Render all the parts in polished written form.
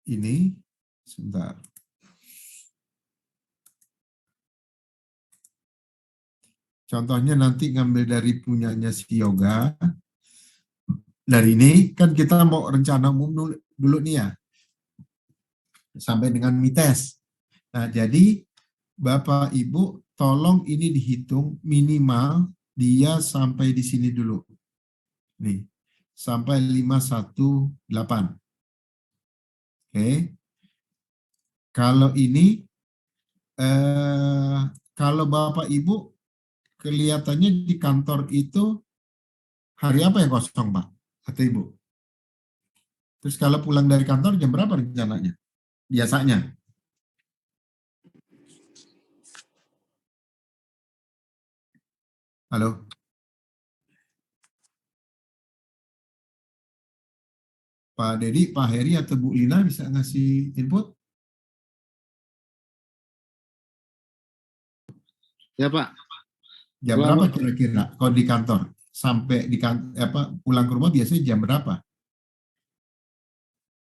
ini, sebentar. Contohnya nanti ngambil dari punyanya si Yoga. Dari ini kan kita mau rencana umum dulu nih ya, sampai dengan mites. Nah, jadi Bapak Ibu tolong ini dihitung minimal dia sampai di sini dulu. Nih, sampai 518. Oke. Kalau ini kalau Bapak Ibu kelihatannya di kantor itu hari apa yang kosong, Pak? Atau Ibu? Terus kalau pulang dari kantor jam berapa rencananya? Biasanya? Halo? Pak Dedi, Pak Heri, atau Bu Lina bisa ngasih input? Ya Pak. Jam berapa kira-kira kalau di kantor? Sampai di pulang ke rumah biasanya jam berapa?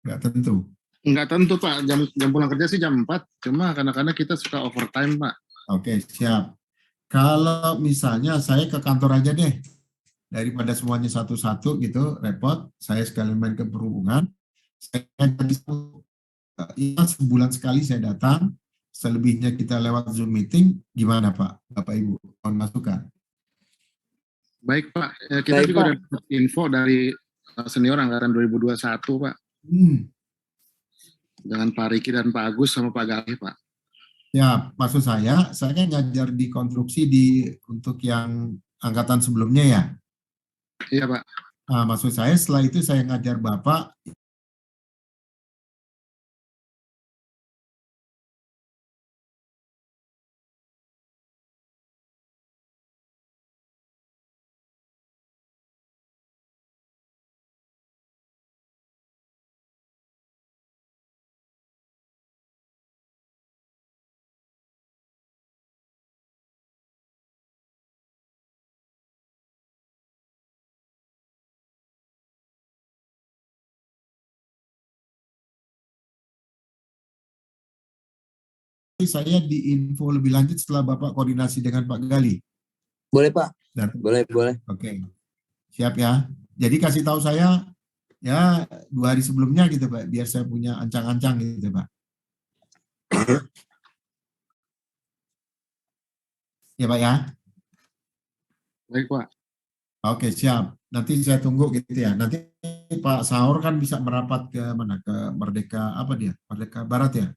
Nggak tentu. Nggak tentu Pak, jam pulang kerja sih jam 4, cuma kadang-kadang kita suka overtime Pak. Oke, siap. Kalau misalnya saya ke kantor aja deh, daripada semuanya satu-satu gitu, repot, saya sekalian main ke perhubungan, saya sebulan sekali saya datang, selebihnya kita lewat Zoom meeting, gimana Pak, Bapak Ibu, mohon masukan. Baik Pak, kita juga udah dapat info dari senior anggaran 2021 Pak. Dengan Pak Riki dan Pak Agus sama Pak Galih Pak. Ya, maksud saya kan ngajar di konstruksi untuk yang angkatan sebelumnya ya. Iya Pak. Nah, maksud saya setelah itu saya ngajar Bapak. Saya diinfo lebih lanjut setelah Bapak koordinasi dengan Pak Gali. Boleh Pak. Boleh. Oke. Siap ya. Jadi kasih tahu saya ya 2 hari sebelumnya gitu Pak, biar saya punya ancang-ancang gitu Pak. Ya Pak ya. Baik Pak. Oke, siap. Nanti saya tunggu gitu ya. Nanti Pak Saur kan bisa merapat ke mana? Ke Merdeka apa dia? Merdeka Barat ya?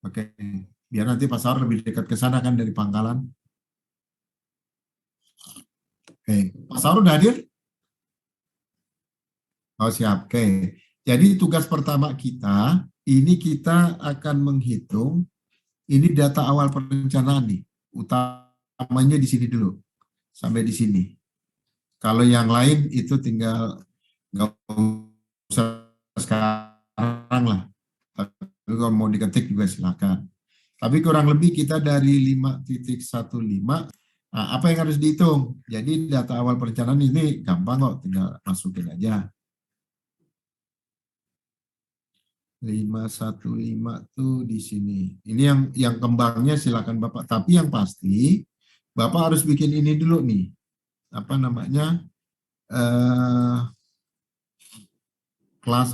Oke. Biar nanti Pak Saur lebih dekat ke sana kan dari Pangkalan. Oke. Pak Saur udah hadir? Oh, siap. Oke. Jadi tugas pertama kita, ini kita akan menghitung, ini data awal perencanaan nih. Utamanya di sini dulu. Sampai di sini. Kalau yang lain itu tinggal nggak usah sekarang lah. Tapi kalau mau diketik juga silakan. Tapi kurang lebih kita dari 5.15, nah, apa yang harus dihitung? Jadi data awal perencanaan ini gampang kok, tinggal masukin aja. 515 tuh di sini. Ini yang kembangnya silakan Bapak. Tapi yang pasti Bapak harus bikin ini dulu nih. Apa namanya?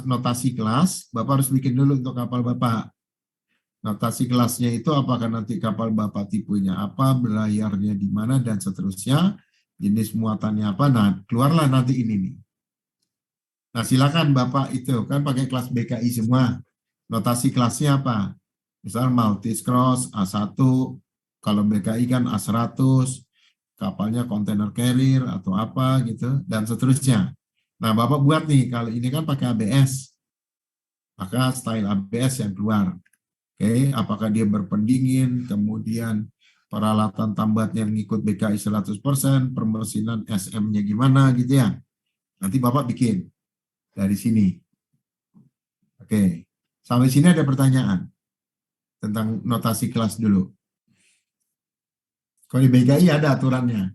Notasi kelas, Bapak harus bikin dulu untuk kapal Bapak. Notasi kelasnya itu apakah nanti kapal Bapak tipenya apa, berlayarnya di mana, dan seterusnya, jenis muatannya apa. Nah, keluarlah nanti ini nih. Nah, silakan Bapak itu, kan pakai kelas BKI semua. Notasi kelasnya apa? Misal Maltese Cross, A1, kalau BKI kan A100, kapalnya container carrier atau apa gitu, dan seterusnya. Nah, Bapak buat nih, kalau ini kan pakai ABS, maka style ABS yang keluar. Oke, apakah dia berpendingin, kemudian peralatan tambatnya yang ngikut BKI 100%, permesinan SM-nya gimana gitu ya. Nanti Bapak bikin dari sini. Oke, sampai sini ada pertanyaan tentang notasi kelas dulu. Kalau di BKI ada aturannya.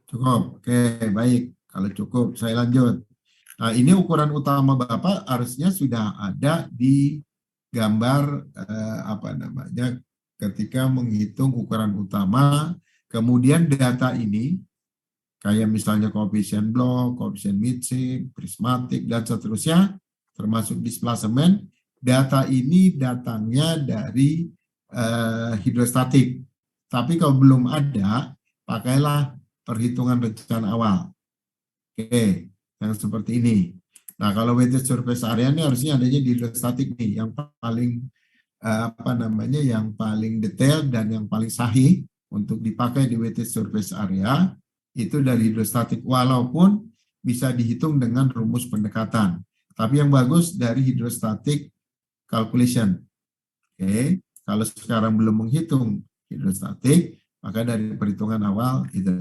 Cukup. Oke, baik. Kalau cukup, saya lanjut. Nah, ini ukuran utama Bapak harusnya sudah ada di gambar apa namanya ketika menghitung ukuran utama. Kemudian data ini kayak misalnya koefisien blok, koefisien mid-shift, prismatik dan seterusnya termasuk displacement. Data ini datangnya dari hidrostatik. Tapi kalau belum ada, pakailah perhitungan rencana awal. Oke, yang seperti ini. Nah, kalau weighted surface area ini harusnya adanya di hidrostatik nih, yang paling apa namanya, yang paling detail dan yang paling sahih untuk dipakai di weighted surface area itu dari hidrostatik, walaupun bisa dihitung dengan rumus pendekatan. Tapi yang bagus dari hidrostatik calculation. Oke, kalau sekarang belum menghitung hidrostatik, maka dari perhitungan awal itu.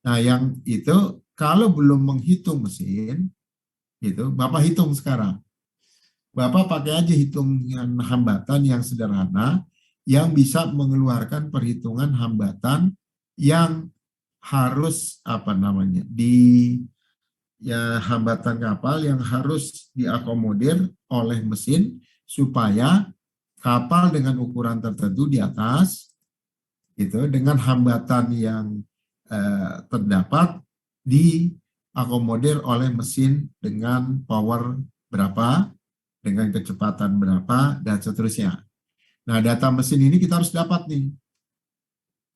Nah, yang itu kalau belum menghitung mesin, itu Bapak hitung sekarang. Bapak pakai aja hitungan hambatan yang sederhana, yang bisa mengeluarkan perhitungan hambatan yang harus apa namanya di ya hambatan kapal yang harus diakomodir oleh mesin supaya kapal dengan ukuran tertentu di atas itu dengan hambatan yang terdapat diakomodir oleh mesin dengan power berapa, dengan kecepatan berapa, dan seterusnya. Nah, data mesin ini kita harus dapat nih.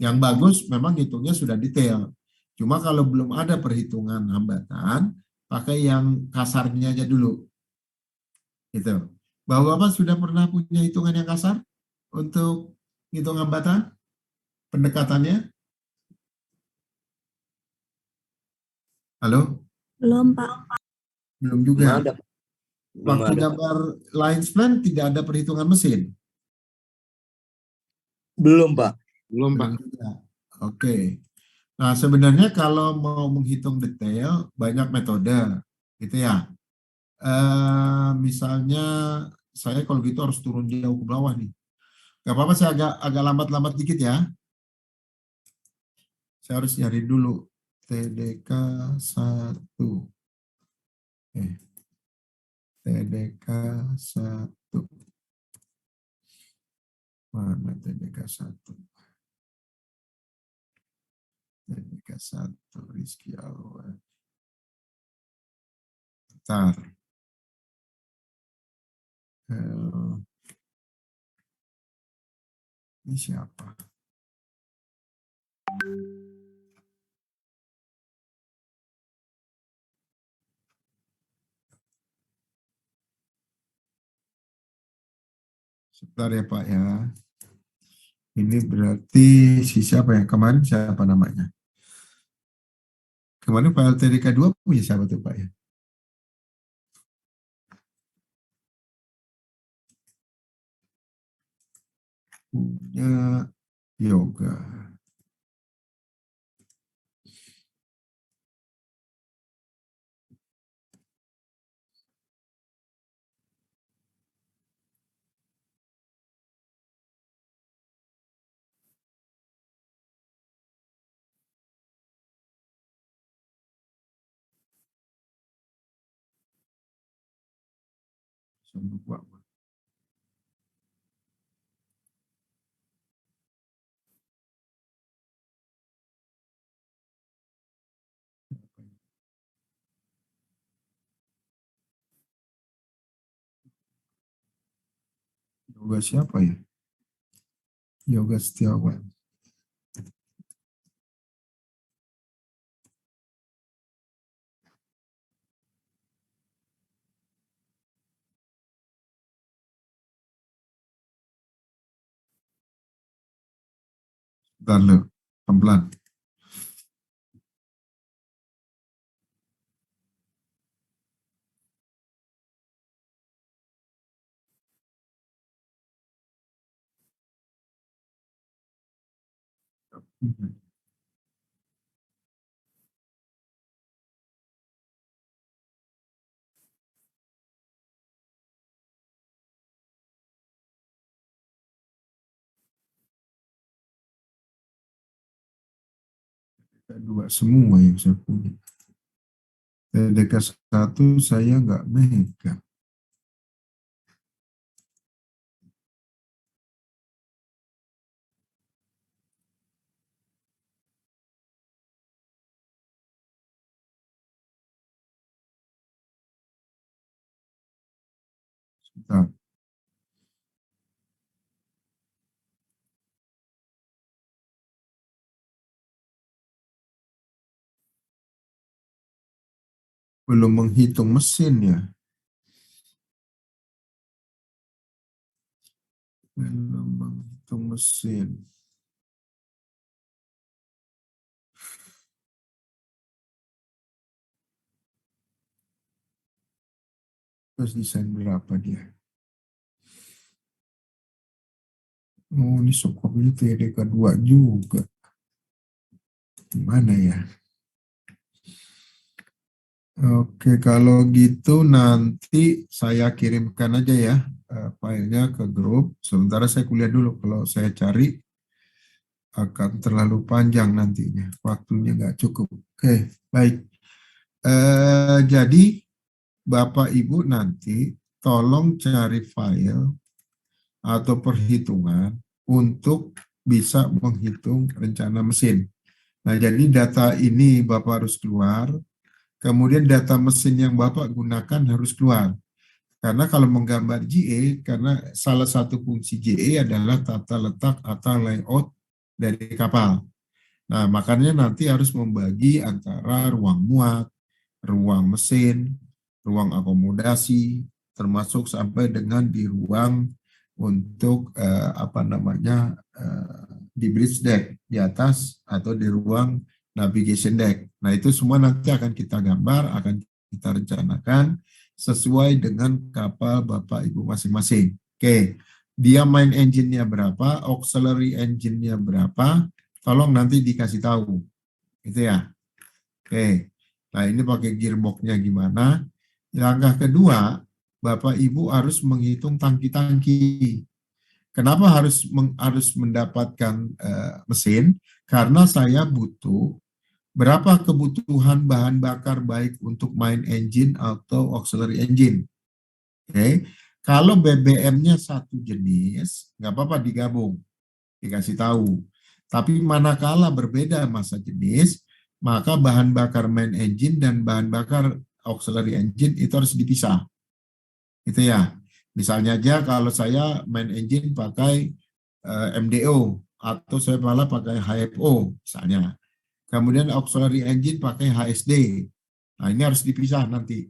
Yang bagus memang hitungnya sudah detail. Cuma kalau belum ada perhitungan hambatan, pakai yang kasarnya aja dulu. Gitu. Bahwa Bapak sudah pernah punya hitungan yang kasar untuk hitung hambatan? Pendekatannya? Halo? Belum, Pak. Belum Belum juga. ada, Pak. Belum Waktu ada. gambar line span tidak ada perhitungan mesin? Belum, Pak. Belum, Pak. Belum juga. Oke. Nah, sebenarnya kalau mau menghitung detail, banyak metode. Gitu ya. Misalnya, saya kalau gitu harus turun jauh ke bawah nih. Gak apa-apa, saya agak lambat-lambat dikit ya. Saya harus nyari dulu. TDK 1. TDK 1. Mana TDK 1? TDK 1, Rizky Alwan. Bentar. Ini siapa? Sebentar ya Pak ya. Ini berarti si siapa ya? Kemarin siapa namanya? Kemarin Pak LTDK 2 punya siapa tuh Pak ya? Punya Yoga. Sama Pak. Yoga siapa ya? Yoga Setiawan. Bentar loh, pelan-pelan. Dua semua yang saya punya. TDK 1 saya nggak megang. Sebentar. Belum menghitung mesin ya. Belum menghitung mesin. Terus desain berapa dia? Oh, ini sokop ini TDK 2 juga. Gimana ya? Oke, kalau gitu nanti saya kirimkan aja ya filenya ke grup. Sementara saya kuliah dulu. Kalau saya cari akan terlalu panjang nantinya. Waktunya nggak cukup. Oke, baik. Jadi Bapak Ibu nanti tolong cari file atau perhitungan untuk bisa menghitung rencana mesin. Nah, jadi data ini Bapak harus keluar, kemudian data mesin yang Bapak gunakan harus keluar. Karena kalau menggambar GE, karena salah satu fungsi GE adalah tata letak atau layout dari kapal. Nah, makanya nanti harus membagi antara ruang muat, ruang mesin, ruang akomodasi, termasuk sampai dengan di ruang untuk di bridge deck di atas atau di ruang navigation deck. Nah, itu semua nanti akan kita gambar, akan kita rencanakan sesuai dengan kapal Bapak Ibu masing-masing. Oke, dia main engine-nya berapa, auxiliary engine-nya berapa, tolong nanti dikasih tahu. Itu ya. Oke, nah ini pakai gearbox-nya gimana. Langkah kedua, Bapak Ibu harus menghitung tangki-tangki. Kenapa harus mendapatkan mesin? Karena saya butuh berapa kebutuhan bahan bakar baik untuk main engine atau auxiliary engine. Oke, kalau BBM-nya satu jenis, nggak apa-apa digabung, dikasih tahu. Tapi manakala berbeda masa jenis, maka bahan bakar main engine dan bahan bakar auxiliary engine itu harus dipisah. Itu ya. Misalnya aja kalau saya main engine pakai MDO atau saya malah pakai HFO misalnya. Kemudian auxiliary engine pakai HSD. Nah, ini harus dipisah nanti.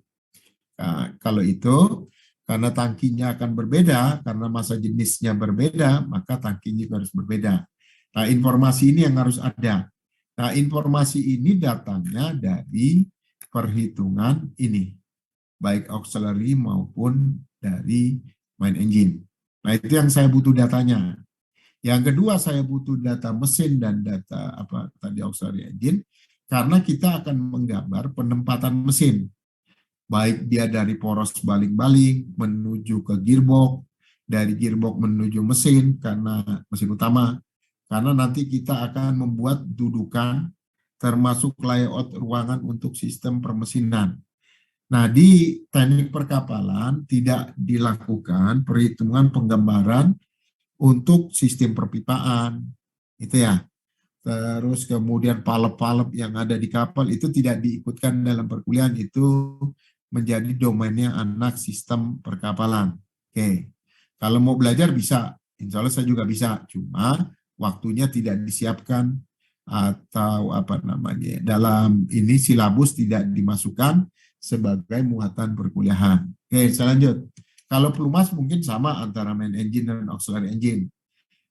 Nah, kalau itu karena tangkinya akan berbeda, karena masa jenisnya berbeda, maka tangkinya juga harus berbeda. Nah, informasi ini yang harus ada. Nah, informasi ini datangnya dari perhitungan ini, baik auxiliary maupun dari main engine. Nah, itu yang saya butuh datanya. Yang kedua, saya butuh data mesin dan data auxiliary engine, karena kita akan menggambar penempatan mesin, baik dia dari poros baling-baling menuju ke gearbox, dari gearbox menuju mesin karena mesin utama, karena nanti kita akan membuat dudukan termasuk layout ruangan untuk sistem permesinan. Nah, di teknik perkapalan tidak dilakukan perhitungan penggambaran untuk sistem perpipaan, itu ya. Terus kemudian palep-palep yang ada di kapal itu tidak diikutkan dalam perkuliahan, itu menjadi domainnya anak sistem perkapalan. Oke, kalau mau belajar bisa, insya Allah saya juga bisa, cuma waktunya tidak disiapkan atau dalam ini silabus tidak dimasukkan sebagai muatan perkuliahan. Oke, saya lanjut. Kalau pelumas mungkin sama antara main engine dan auxiliary engine.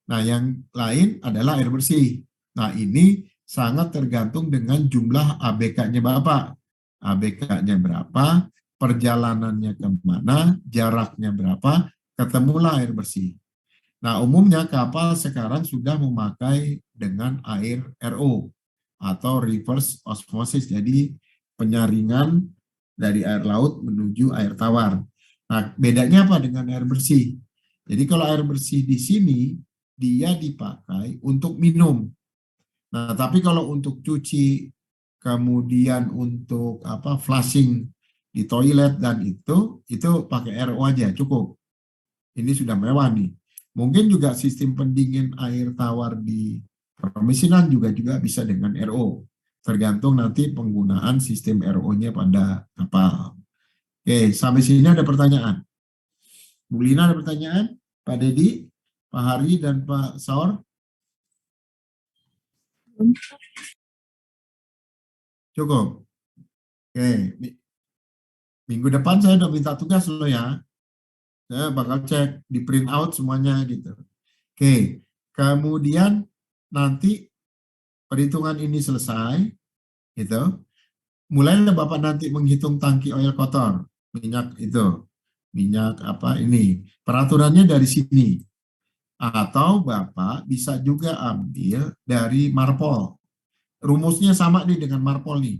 Nah, yang lain adalah air bersih. Nah, ini sangat tergantung dengan jumlah ABK-nya Bapak. ABK-nya berapa, perjalanannya kemana, jaraknya berapa, ketemulah air bersih. Nah, umumnya kapal sekarang sudah memakai dengan air RO atau reverse osmosis, jadi penyaringan dari air laut menuju air tawar. Nah, bedanya apa dengan air bersih? Jadi kalau air bersih di sini, dia dipakai untuk minum. Nah, tapi kalau untuk cuci, kemudian untuk flushing di toilet dan itu pakai RO aja cukup. Ini sudah mewah nih. Mungkin juga sistem pendingin air tawar di permesinan juga bisa dengan RO. Tergantung nanti penggunaan sistem RO-nya pada kapal. Oke, sampai sini ada pertanyaan. Bu Lina ada pertanyaan? Pak Dedi, Pak Hari, dan Pak Saur? Cukup. Oke, minggu depan saya udah minta tugas loh ya. Saya bakal cek di print out semuanya gitu. Oke, kemudian nanti perhitungan ini selesai, gitu. Mulailah Bapak nanti menghitung tangki oil kotor, minyak itu, minyak ini. Peraturannya dari sini. Atau Bapak bisa juga ambil dari Marpol. Rumusnya sama nih dengan Marpol nih.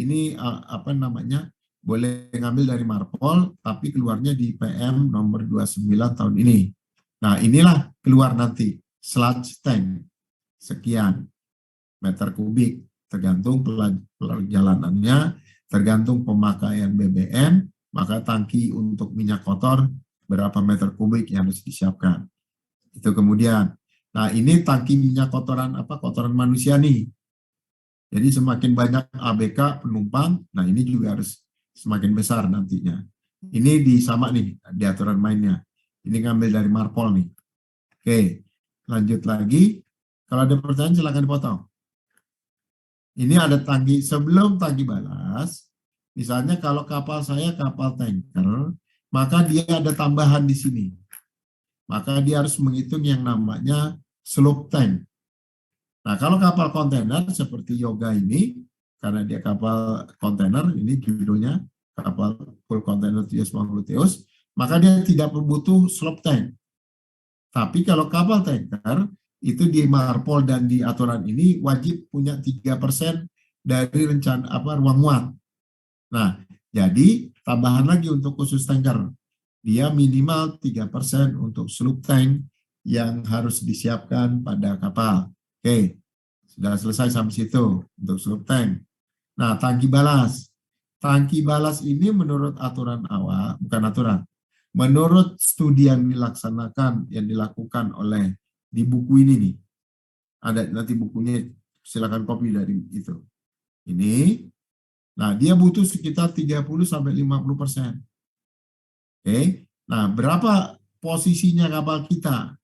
Ini boleh ngambil dari Marpol, tapi keluarnya di PM nomor 29 tahun ini. Nah, inilah keluar nanti sludge tank sekian meter kubik, tergantung perjalanannya, tergantung pemakaian BBM, maka tangki untuk minyak kotor berapa meter kubik yang harus disiapkan. Itu kemudian. Nah, ini tangki minyak kotoran manusia nih. Jadi semakin banyak ABK penumpang, nah ini juga harus semakin besar nantinya. Ini sama nih di aturan mainnya. Ini ngambil dari Marpol nih. Oke, lanjut lagi. Kalau ada pertanyaan silakan dipotong. Ini ada tangki, sebelum tangki balas, misalnya kalau kapal saya kapal tanker, maka dia ada tambahan di sini. Maka dia harus menghitung yang namanya slope tank. Nah, kalau kapal kontainer seperti Yoga ini, karena dia kapal kontainer, ini judulnya kapal full container 350 TEUs, maka dia tidak butuh slope tank. Tapi kalau kapal tanker, itu di Marpol dan di aturan ini wajib punya 3% dari rencana ruang muat. Nah, jadi tambahan lagi untuk khusus tanker. Dia minimal 3% untuk slope tank yang harus disiapkan pada kapal. Oke, sudah selesai sampai situ untuk slope tank. Nah, tangki balas. Tangki balas ini menurut aturan awal, bukan aturan, menurut studi yang dilakukan oleh di buku ini nih. Ada nanti bukunya, silakan copy dari itu. Ini, nah dia butuh sekitar 30-50%. Oke, nah berapa posisinya kapal kita?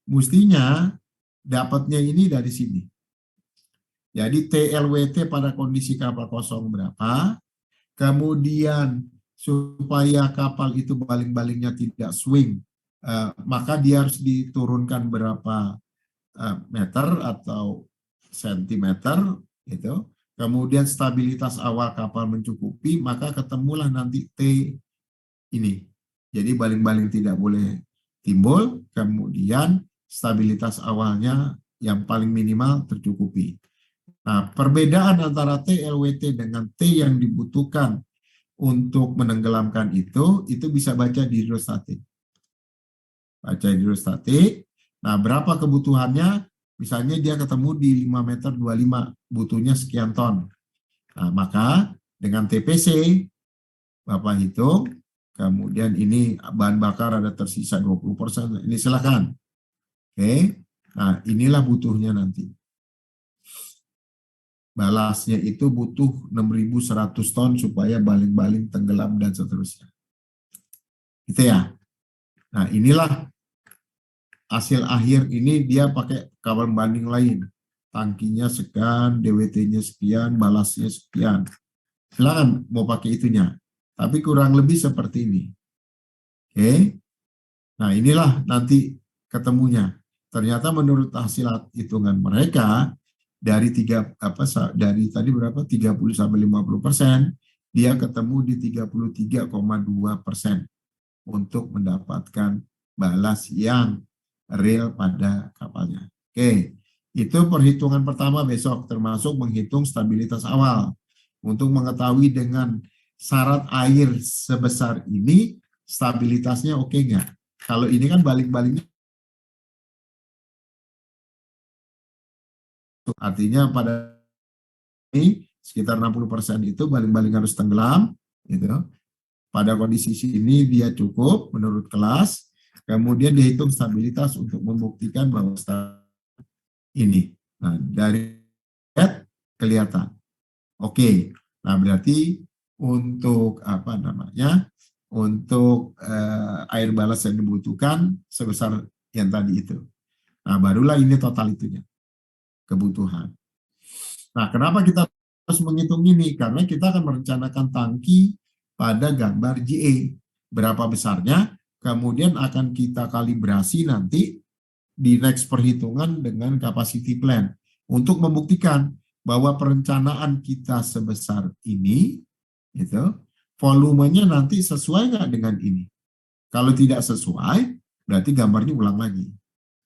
Mestinya dapatnya ini dari sini. Jadi TLWT pada kondisi kapal kosong berapa, kemudian supaya kapal itu baling-balingnya tidak swing, maka dia harus diturunkan berapa meter atau sentimeter, gitu. Kemudian stabilitas awal kapal mencukupi, maka ketemulah nanti T ini. Jadi baling-baling tidak boleh timbul, kemudian stabilitas awalnya yang paling minimal tercukupi. Nah, perbedaan antara TLWT dengan T yang dibutuhkan untuk menenggelamkan itu bisa baca di hidrostatik. Baca hidrostatik. Nah, berapa kebutuhannya? Misalnya dia ketemu di 5 meter 25, butuhnya sekian ton. Nah, maka dengan TPC, Bapak hitung, kemudian ini bahan bakar ada tersisa 20%, ini silakan. Oke, nah inilah butuhnya nanti. Balasnya itu butuh 6.100 ton supaya baling-baling tenggelam dan seterusnya. Gitu ya. Nah, inilah hasil akhir ini dia pakai kapal banding lain. Tangkinya sekian, DWT-nya sekian, balasnya sekian. Silakan mau pakai itunya. Tapi kurang lebih seperti ini. Oke. Nah, inilah nanti ketemunya. Ternyata menurut hasil hitungan mereka, dari tadi berapa 30-50%, dia ketemu di 33,2% untuk mendapatkan balas yang real pada kapalnya. Oke, itu perhitungan pertama besok, termasuk menghitung stabilitas awal untuk mengetahui dengan syarat air sebesar ini stabilitasnya oke nggak. Kalau ini kan balik-baliknya Artinya pada ini sekitar 60% itu baling-baling harus tenggelam, gitu. Pada kondisi sini dia cukup menurut kelas, kemudian dihitung stabilitas untuk membuktikan bahwa ini. Nah, dari kelihatan. Oke. Nah, berarti untuk apa namanya? Untuk air balas yang dibutuhkan sebesar yang tadi itu. Nah, barulah ini total itunya, kebutuhan. Nah, kenapa kita harus menghitung ini? Karena kita akan merencanakan tangki pada gambar GA. Berapa besarnya, kemudian akan kita kalibrasi nanti di next perhitungan dengan capacity plan. Untuk membuktikan bahwa perencanaan kita sebesar ini, gitu, volumenya nanti sesuai nggak dengan ini. Kalau tidak sesuai, berarti gambarnya ulang lagi.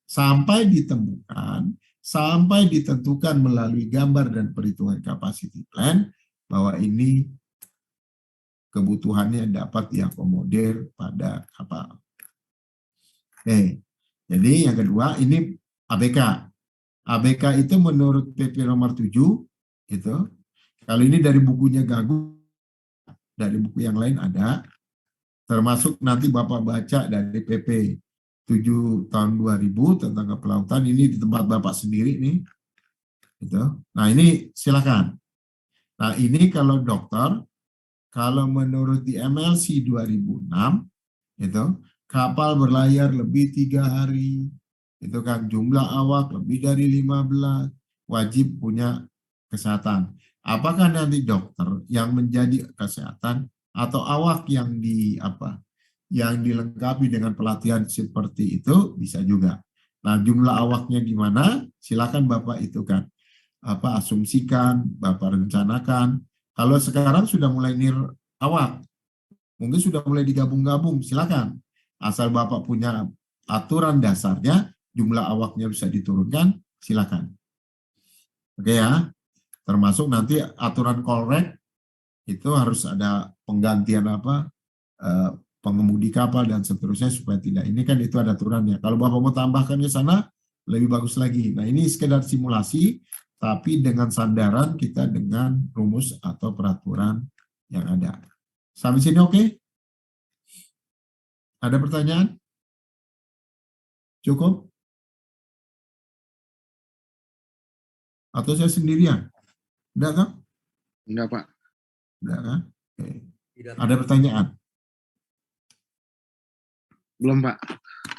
Sampai ditemukan, sampai ditentukan melalui gambar dan perhitungan capacity plan, bahwa ini kebutuhannya dapat diakomodir pada kapal. Oke, jadi yang kedua ini ABK. ABK itu menurut PP nomor 7, itu, kalau ini dari bukunya Gagung, dari buku yang lain ada, termasuk nanti Bapak baca dari PP 7 tahun 2000 tentang kepelautan, ini di tempat Bapak sendiri nih. Gitu. Nah ini silakan. Nah ini kalau dokter, kalau menurut di MLC 2006, itu kapal berlayar lebih 3 hari, itu kan jumlah awak lebih dari 15, wajib punya kesehatan. Apakah nanti dokter yang menjadi kesehatan atau awak yang yang dilengkapi dengan pelatihan seperti itu bisa juga. Nah, jumlah awaknya di mana? Silakan Bapak itu kan asumsikan, Bapak rencanakan. Kalau sekarang sudah mulai awak, mungkin sudah mulai digabung-gabung, silakan. Asal Bapak punya aturan dasarnya, jumlah awaknya bisa diturunkan, silakan. Oke ya, termasuk nanti aturan kolrek itu harus ada penggantian pengemudi kapal dan seterusnya supaya tidak. Ini kan itu ada aturannya. Kalau Bapak mau tambahkan ke sana, lebih bagus lagi. Nah ini sekedar simulasi, tapi dengan sandaran kita dengan rumus atau peraturan yang ada. Sampai sini oke? Ada pertanyaan? Cukup? Atau saya sendirian? Enggak kan? Enggak, Pak. Enggak kan? Oke. Ada pertanyaan? Belum, Pak.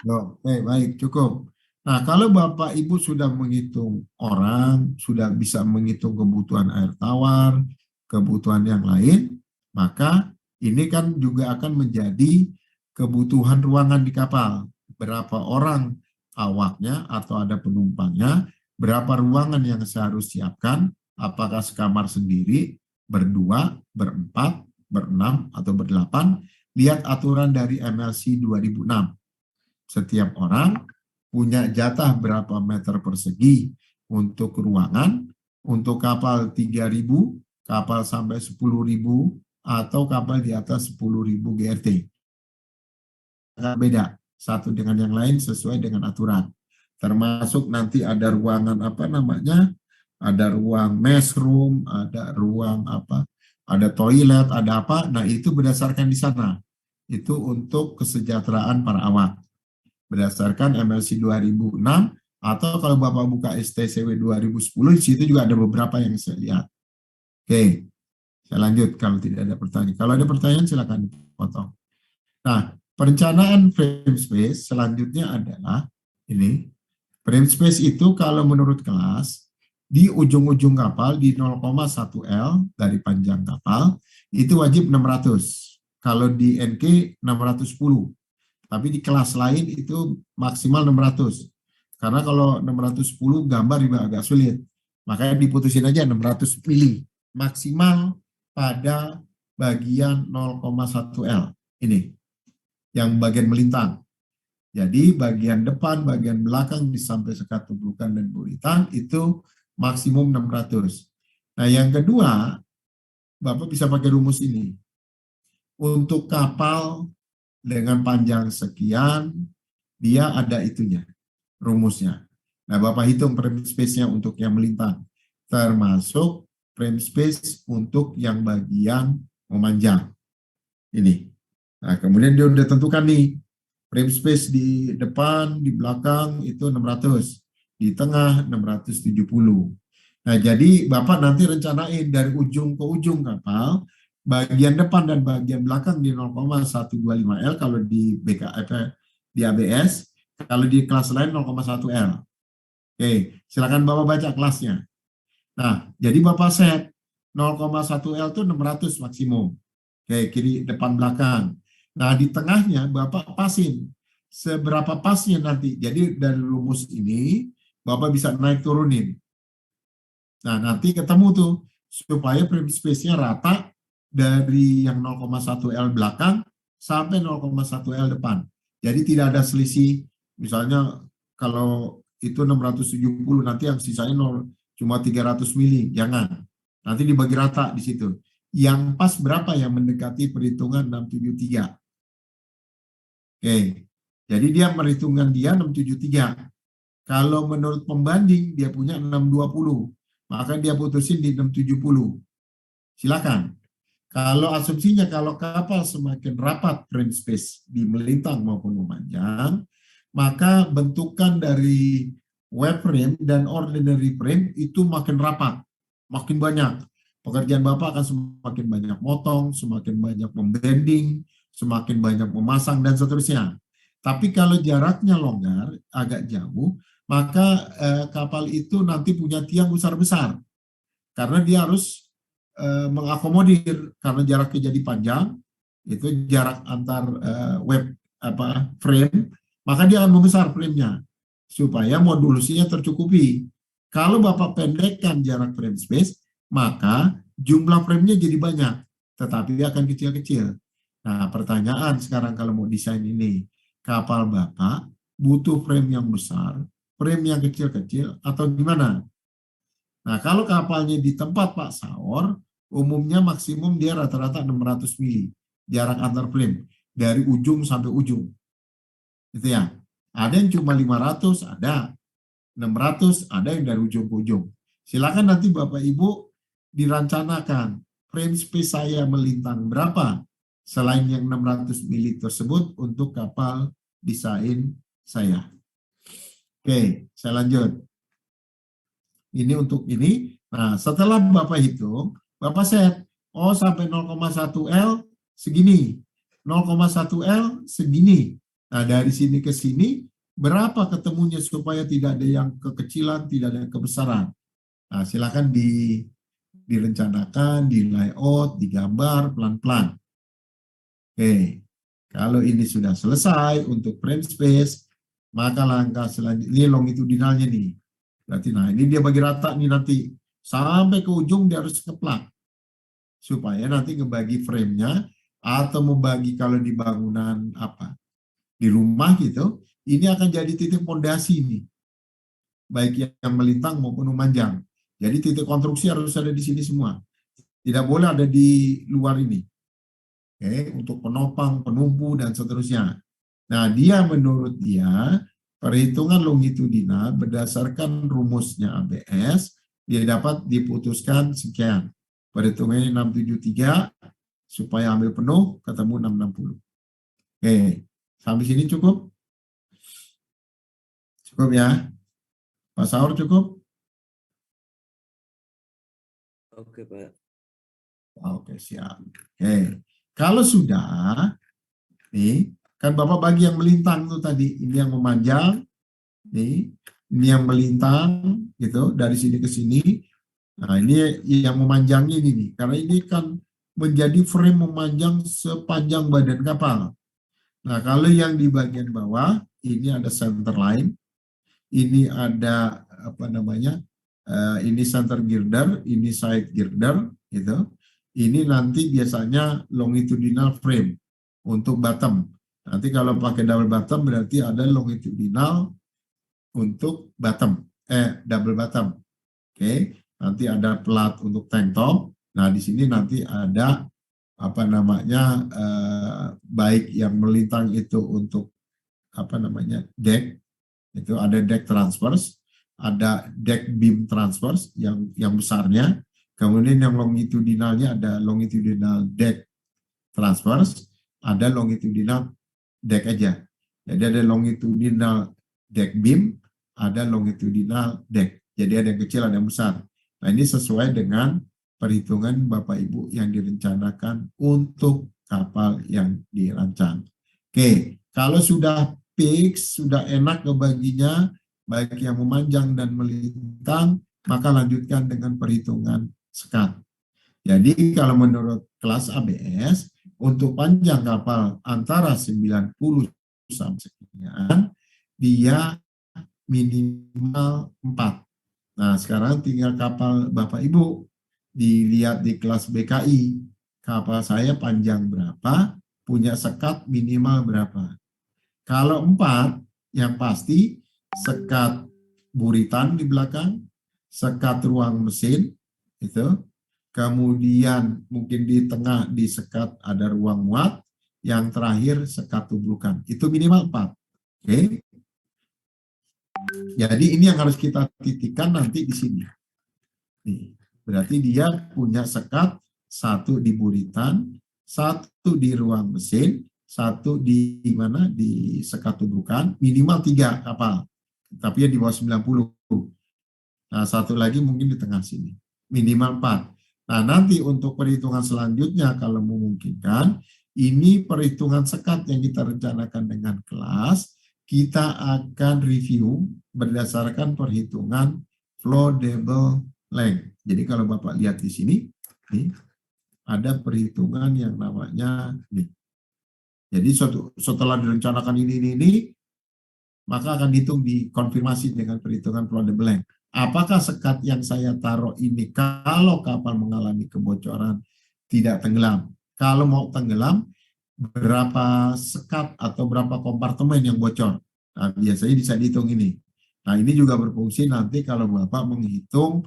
Oke, baik, cukup. Nah, kalau Bapak Ibu sudah menghitung orang, sudah bisa menghitung kebutuhan air tawar, kebutuhan yang lain, maka ini kan juga akan menjadi kebutuhan ruangan di kapal. Berapa orang awaknya atau ada penumpangnya, berapa ruangan yang saya harus siapkan, apakah sekamar sendiri, berdua, berempat, berenam, atau berdelapan. Lihat aturan dari MLC 2006. Setiap orang punya jatah berapa meter persegi untuk ruangan, untuk kapal 3.000, kapal sampai 10.000, atau kapal di atas 10.000 GRT. Beda satu dengan yang lain sesuai dengan aturan. Termasuk nanti ada ruangan ada ruang mess room, ada ruang ada toilet, ada apa. Nah itu berdasarkan di sana. Itu untuk kesejahteraan para awak. Berdasarkan MLC 2006, atau kalau Bapak buka STCW 2010, di situ juga ada beberapa yang saya lihat. Oke, saya lanjut kalau tidak ada pertanyaan. Kalau ada pertanyaan silakan dipotong. Nah, perencanaan frame space selanjutnya adalah ini. Frame space itu kalau menurut kelas, di ujung-ujung kapal di 0,1 L dari panjang kapal, itu wajib 600. Kalau di NK 610. Tapi di kelas lain itu maksimal 600. Karena kalau 610 gambar juga agak sulit. Makanya diputusin aja 600 mili. Maksimal pada bagian 0,1 L. Ini. Yang bagian melintang. Jadi bagian depan, bagian belakang sampai sekat tubrukan dan buritan itu maksimum 600. Nah yang kedua, Bapak bisa pakai rumus ini. Untuk kapal dengan panjang sekian, dia ada itunya, rumusnya. Nah, Bapak hitung frame space-nya untuk yang melintang, termasuk frame space untuk yang bagian memanjang. Ini. Nah, kemudian dia udah tentukan nih, frame space di depan, di belakang itu 600, di tengah 670. Nah, jadi Bapak nanti rencanain dari ujung ke ujung kapal, bagian depan dan bagian belakang di 0,125 L kalau di di ABS, kalau di kelas lain 0,1 L. Oke, silakan Bapak baca kelasnya. Nah, jadi Bapak set 0,1 L itu 600 maksimum. Oke, kiri depan belakang. Nah, di tengahnya Bapak pasin. Seberapa pasnya nanti. Jadi dari rumus ini Bapak bisa naik turunin. Nah, nanti ketemu tuh supaya frame space-nya rata dari yang 0,1 L belakang sampai 0,1 L depan. Jadi tidak ada selisih. Misalnya kalau itu 670, nanti yang sisanya cuma 300 mili. Jangan. Nanti dibagi rata di situ. Yang pas berapa yang mendekati perhitungan 673. Oke. Jadi dia perhitungan dia 673. Kalau menurut pembanding dia punya 620. Maka dia putusin di 670. Silakan. Kalau asumsinya kalau kapal semakin rapat frame space di melintang maupun memanjang, maka bentukan dari web frame dan ordinary frame itu makin rapat, makin banyak. Pekerjaan Bapak akan semakin banyak motong, semakin banyak membending, semakin banyak memasang, dan seterusnya. Tapi kalau jaraknya longgar, agak jauh, maka kapal itu nanti punya tiang besar-besar. Karena dia harus mengakomodir, karena jaraknya jadi panjang, itu jarak antar frame, maka dia akan membesar frame-nya supaya modulasinya tercukupi. Kalau Bapak pendekkan jarak frame space, maka jumlah frame-nya jadi banyak, tetapi dia akan kecil-kecil. Nah, pertanyaan sekarang kalau mau desain ini, kapal Bapak butuh frame yang besar, frame yang kecil-kecil, atau gimana? Nah, kalau kapalnya di tempat Pak Saur, umumnya maksimum dia rata-rata 600 mili jarak antar frame dari ujung sampai ujung. Gitu ya. Ada yang cuma 500, ada 600, ada yang dari ujung ke ujung. Silakan nanti Bapak Ibu dirancanakan frame space saya melintang berapa selain yang 600 mili tersebut untuk kapal desain saya. Oke, saya lanjut. Ini untuk ini. Nah, setelah Bapak hitung, Bapak set, oh sampai 0,1 L segini, 0,1 L segini. Nah, dari sini ke sini, berapa ketemunya supaya tidak ada yang kekecilan, tidak ada yang kebesaran. Nah, silakan direncanakan, di layout, digambar pelan-pelan. Oke, kalau ini sudah selesai untuk frame space, maka langkah selanjutnya, ini longitudinalnya nih. Berarti, nah ini dia bagi rata nih nanti. Sampai ke ujung dia harus keplak. Supaya nanti ngebagi frame-nya, atau membagi kalau di bangunan apa, di rumah gitu, ini akan jadi titik pondasi nih. Baik yang melintang maupun memanjang. Jadi titik konstruksi harus ada di sini semua. Tidak boleh ada di luar ini. Oke, untuk penopang, penumpu, dan seterusnya. Nah, dia menurut dia, perhitungan longitudinal berdasarkan rumusnya ABS, dia dapat diputuskan sekian. Perhitungannya 673, supaya ambil penuh, ketemu 660. Oke, sampai sini cukup? Cukup ya? Pak Saur cukup? Oke, Pak. Oke, siap. Oke, kalau sudah, nih, kan Bapak bagi yang melintang tuh tadi, ini yang memanjang, nih, ini yang melintang, gitu, dari sini ke sini. Nah, ini yang memanjangnya ini nih, karena ini kan menjadi frame memanjang sepanjang badan kapal. Nah, kalau yang di bagian bawah, ini ada center line, ini ada apa namanya, ini center girder, ini side girder, gitu. Ini nanti biasanya longitudinal frame untuk bottom. Nanti kalau pakai double bottom berarti ada longitudinal untuk bottom, double bottom. Oke. Nanti ada plat untuk tank top. Nah, di sini nanti ada apa namanya, baik yang melintang itu untuk apa namanya, deck, itu ada deck transverse, ada deck beam transverse yang besarnya, kemudian yang longitudinalnya ada longitudinal deck transverse, ada longitudinal deck aja. Jadi ada longitudinal deck beam, ada longitudinal deck. Jadi ada yang kecil, ada yang besar. Nah ini sesuai dengan perhitungan Bapak Ibu yang direncanakan untuk kapal yang dirancang. Oke, kalau sudah fix, sudah enak ngebaginya, baik yang memanjang dan melintang, maka lanjutkan dengan perhitungan sekat. Jadi kalau menurut kelas ABS, untuk panjang kapal antara 90 sampai sekian, dia minimal 4. Nah sekarang tinggal kapal Bapak Ibu, dilihat di kelas BKI, kapal saya panjang berapa, punya sekat minimal berapa. Kalau 4, yang pasti sekat buritan di belakang, sekat ruang mesin, itu. Kemudian mungkin di tengah di sekat ada ruang muat, yang terakhir sekat tubrukan. Itu minimal 4. Oke. Jadi ini yang harus kita titikkan nanti di sini. Nih, berarti dia punya sekat 1 di buritan, 1 di ruang mesin, 1 di mana di sekat tubrukan, minimal 3 kapal, tapi ya di bawah 90. Nah 1 lagi mungkin di tengah sini, minimal 4. Nah nanti untuk perhitungan selanjutnya kalau memungkinkan, ini perhitungan sekat yang kita rencanakan dengan kelas, kita akan review berdasarkan perhitungan floatable length. Jadi kalau Bapak lihat di sini, nih, ada perhitungan yang namanya nih. Jadi setelah direncanakan ini, maka akan dihitung dikonfirmasi dengan perhitungan floatable length. Apakah sekat yang saya taruh ini kalau kapal mengalami kebocoran tidak tenggelam? Kalau mau tenggelam, berapa sekat atau berapa kompartemen yang bocor? Nah, biasanya bisa dihitung ini. Nah, ini juga berfungsi nanti kalau Bapak menghitung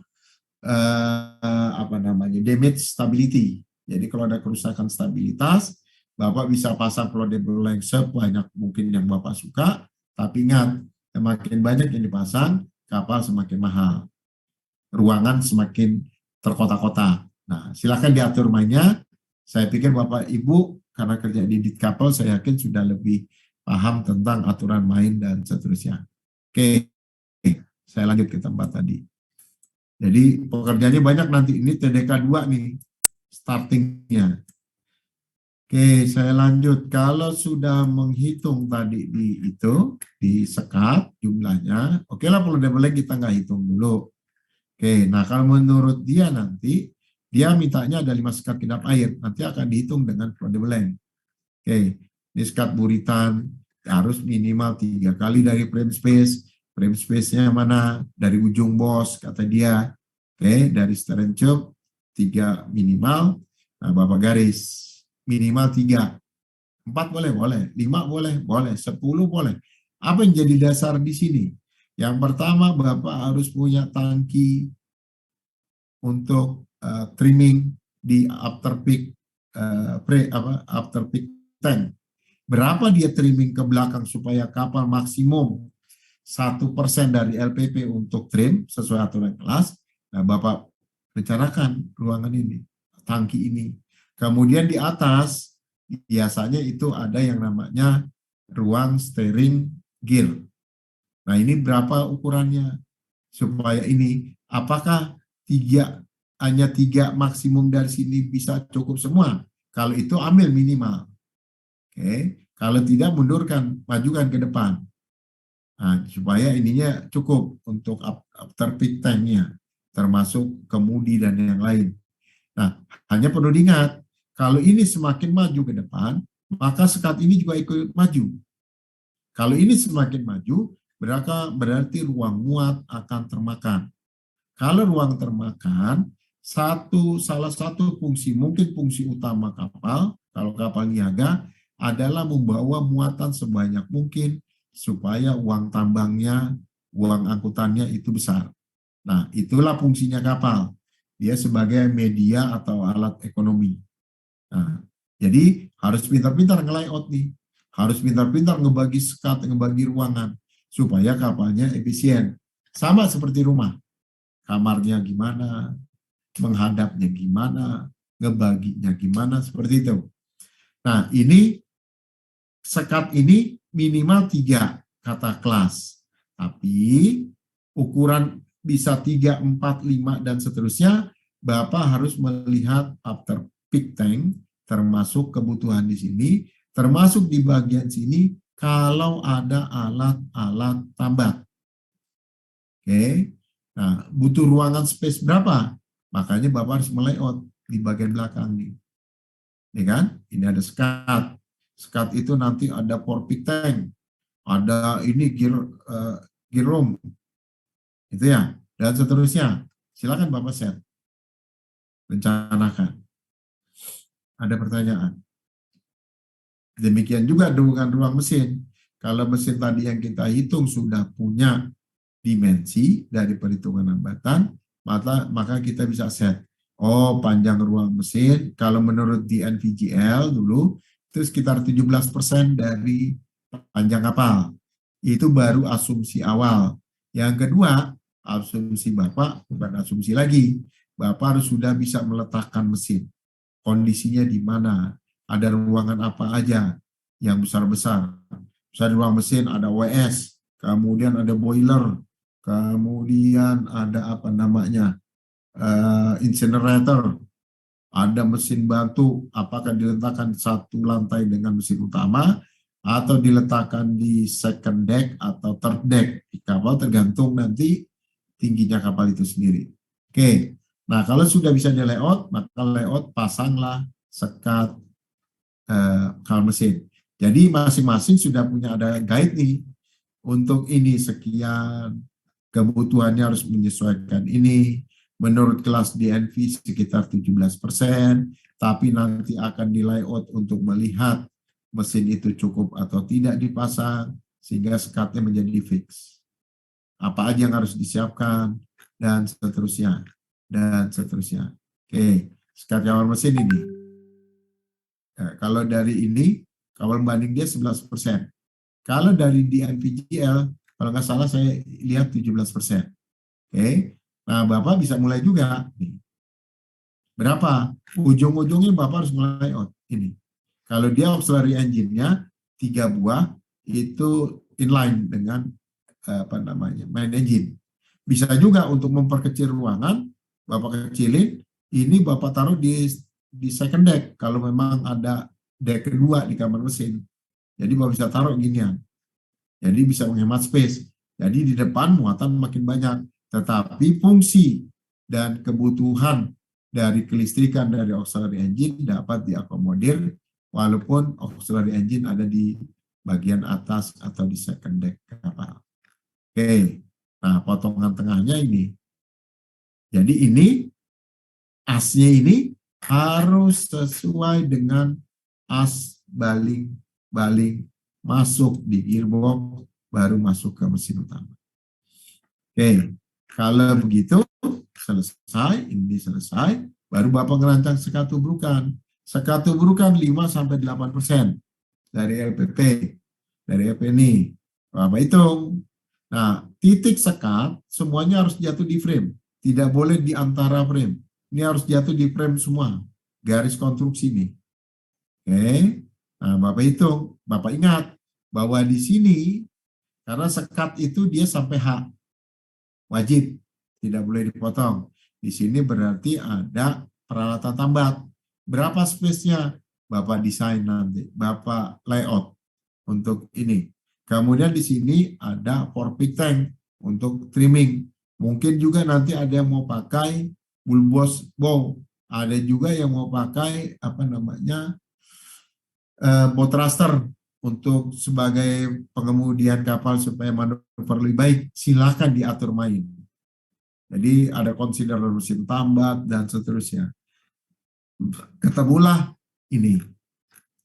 damage stability. Jadi kalau ada kerusakan stabilitas, Bapak bisa pasang floatable length sebanyak mungkin yang Bapak suka, tapi ingat, semakin banyak yang dipasang, kapal semakin mahal. Ruangan semakin terkotak-kotak. Nah, silakan diatur mainnya. Saya pikir Bapak Ibu, karena kerja di Ditkapel, saya yakin sudah lebih paham tentang aturan main dan seterusnya. Oke, saya lanjut ke tempat tadi. Jadi pekerjaannya banyak nanti, ini TDK 2 nih, startingnya. Oke, saya lanjut. Kalau sudah menghitung tadi di sekat jumlahnya, oke lah floatable length kita nggak hitung dulu. Oke, nah kalau menurut dia nanti, dia mintanya ada 5 sekat kedap air, nanti akan dihitung dengan floatable length. Oke, ini sekat buritan, harus minimal 3 kali dari frame space. Frame space-nya mana? Dari ujung bos, kata dia. Oke, dari stern tube, 3 minimal. Nah, Bapak garis. Minimal 3. 4 boleh, 5 boleh, 10 boleh. Apa yang jadi dasar di sini? Yang pertama, Bapak harus punya tangki untuk trimming di after peak tank. Berapa dia trimming ke belakang supaya kapal maksimum 1% dari LPP untuk trim sesuai aturan kelas. Nah, Bapak rencanakan ruangan ini, tangki ini. Kemudian di atas biasanya itu ada yang namanya ruang steering gear. Nah ini berapa ukurannya? Supaya ini apakah hanya 3 maksimum dari sini bisa cukup semua? Kalau itu ambil minimal. Oke. Kalau tidak mundurkan, majukan ke depan. Nah, supaya ininya cukup untuk after peak tanknya, termasuk kemudi dan yang lain. Nah, hanya perlu diingat, kalau ini semakin maju ke depan, maka sekat ini juga ikut maju. Kalau ini semakin maju, berarti ruang muat akan termakan. Kalau ruang termakan, salah satu fungsi, mungkin fungsi utama kapal, kalau kapal niaga, adalah membawa muatan sebanyak mungkin supaya uang tambangnya, uang angkutannya itu besar. Nah, itulah fungsinya kapal. Dia sebagai media atau alat ekonomi. Nah, jadi harus pintar-pintar nge-layout nih. Harus pintar-pintar ngebagi sekat, ngebagi ruangan. Supaya kapalnya efisien. Sama seperti rumah. Kamarnya gimana, menghadapnya gimana, ngebaginya gimana, seperti itu. Nah, ini sekat ini minimal 3 kata kelas. Tapi ukuran bisa 3, 4, 5, dan seterusnya, Bapak harus melihat after peak tank, termasuk kebutuhan di sini, termasuk di bagian sini, kalau ada alat-alat tambat. Oke, nah butuh ruangan space berapa? Makanya Bapak harus melayout di bagian belakang nih. Ya kan? Ini ada sekat. Sekat itu nanti ada for peak tank, ada ini gear room, itu ya, dan seterusnya. Silakan Bapak set, rencanakan. Ada pertanyaan? Demikian juga dengan ruang mesin. Kalau mesin tadi yang kita hitung sudah punya dimensi dari perhitungan hambatan, maka kita bisa set. Oh, panjang ruang mesin, kalau menurut DNVGL dulu, itu sekitar 17% dari panjang kapal. Itu baru asumsi awal. Yang kedua, asumsi Bapak, bukan asumsi lagi. Bapak harus sudah bisa meletakkan mesin. Kondisinya di mana, ada ruangan apa aja yang besar-besar. Misalnya ruang mesin ada WS, kemudian ada boiler, kemudian ada apa namanya, incinerator, ada mesin batu, apakah diletakkan satu lantai dengan mesin utama, atau diletakkan di second deck atau third deck di kapal, tergantung nanti tingginya kapal itu sendiri. Oke, nah kalau sudah bisa di layout, maka layout pasanglah sekat kapal mesin. Jadi masing-masing sudah punya ada guide nih, untuk ini sekian, kebutuhannya harus menyesuaikan ini, menurut kelas DNV sekitar 17%, tapi nanti akan di layout untuk melihat mesin itu cukup atau tidak dipasang, sehingga sekatnya menjadi fix. Apa aja yang harus disiapkan, dan seterusnya. Dan seterusnya. Oke, sekat kawal mesin ini. Nah, kalau dari ini, kawal banding dia 11%. Kalau dari DNVGL, kalau nggak salah saya lihat 17%. Oke, nah Bapak bisa mulai juga. Nih. Berapa? Ujung-ujungnya Bapak harus mulai out. Ini. Kalau dia auxiliary engine-nya 3 buah, itu inline dengan apa namanya, main engine. Bisa juga untuk memperkecil ruangan, Bapak kecilin, ini Bapak taruh di second deck, kalau memang ada deck kedua di kamar mesin. Jadi Bapak bisa taruh ginian. Jadi bisa menghemat space. Jadi di depan muatan makin banyak. Tetapi fungsi dan kebutuhan dari kelistrikan dari auxiliary engine dapat diakomodir walaupun auxiliary engine ada di bagian atas atau di second deck kapal. Oke, nah potongan tengahnya ini. Jadi ini asnya ini harus sesuai dengan as baling masuk di gearbox, baru masuk ke mesin utama. Oke, kalau begitu selesai, ini selesai, baru Bapak ngerancang sekat tubrukan. Sekat tubrukan 5-8% dari LPP, dari EP ini. Bapak hitung. Nah, titik sekat semuanya harus jatuh di frame. Tidak boleh di antara frame. Ini harus jatuh di frame semua. Garis konstruksi ini. Oke. Nah, Bapak hitung. Bapak ingat bahwa di sini karena sekat itu dia sampai H. Wajib. Tidak boleh dipotong. Di sini berarti ada peralatan tambat. Berapa space-nya? Bapak desain nanti. Bapak layout untuk ini. Kemudian di sini ada for peak tank untuk trimming. Mungkin juga nanti ada yang mau pakai bulbous bow. Ada juga yang mau pakai apa namanya bow thruster untuk sebagai pengemudian kapal supaya manuver lebih baik. Silakan diatur main. Jadi ada consider mesin tambat dan seterusnya. Ketemulah ini.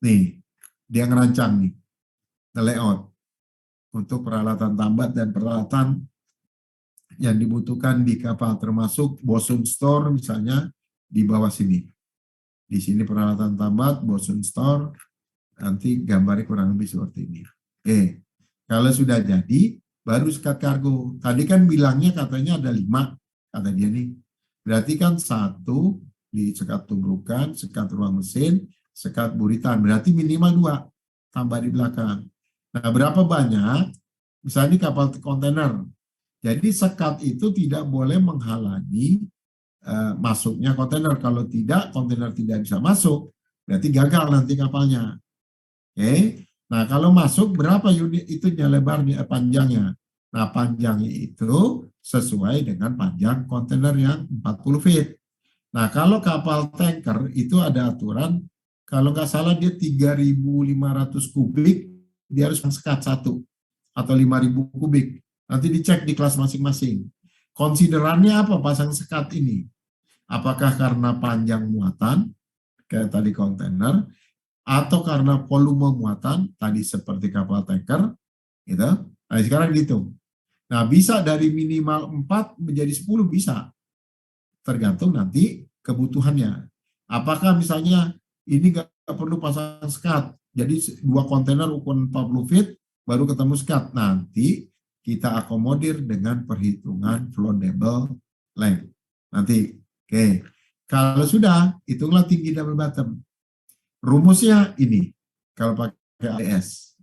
Nih, dia ngerancang nih. Layout untuk peralatan tambat dan peralatan yang dibutuhkan di kapal, termasuk bosun store misalnya di bawah sini. Di sini peralatan tambat, bosun store, nanti gambarnya kurang lebih seperti ini. Oke, kalau sudah jadi, baru sekat kargo. Tadi kan bilangnya katanya ada 5, kata dia nih. Berarti kan 1 di sekat tumbukan, sekat ruang mesin, sekat buritan. Berarti minimal 2 tambah di belakang. Nah, berapa banyak? Misalnya kapal kontainer. Jadi sekat itu tidak boleh menghalangi masuknya kontainer. Kalau tidak, kontainer tidak bisa masuk, berarti gagal nanti kapalnya. Oke. Nah, kalau masuk berapa unit itunya lebarnya, panjangnya? Nah, panjangnya itu sesuai dengan panjang kontainer yang 40 feet. Nah, kalau kapal tanker itu ada aturan, kalau nggak salah dia 3.500 kubik, dia harus sekat 1 atau 5.000 kubik. Nanti dicek di kelas masing-masing. Konsiderannya apa pasang sekat ini? Apakah karena panjang muatan, kayak tadi kontainer, atau karena volume muatan, tadi seperti kapal tanker, gitu. Nah, sekarang dihitung. Nah, bisa dari minimal 4 menjadi 10 bisa. Tergantung nanti kebutuhannya. Apakah misalnya ini nggak perlu pasang sekat, jadi 2 kontainer ukuran 40 feet, baru ketemu sekat. Nanti kita akomodir dengan perhitungan floatable length. Nanti, oke. Kalau sudah, hitunglah tinggi double bottom. Rumusnya ini, kalau pakai ADS.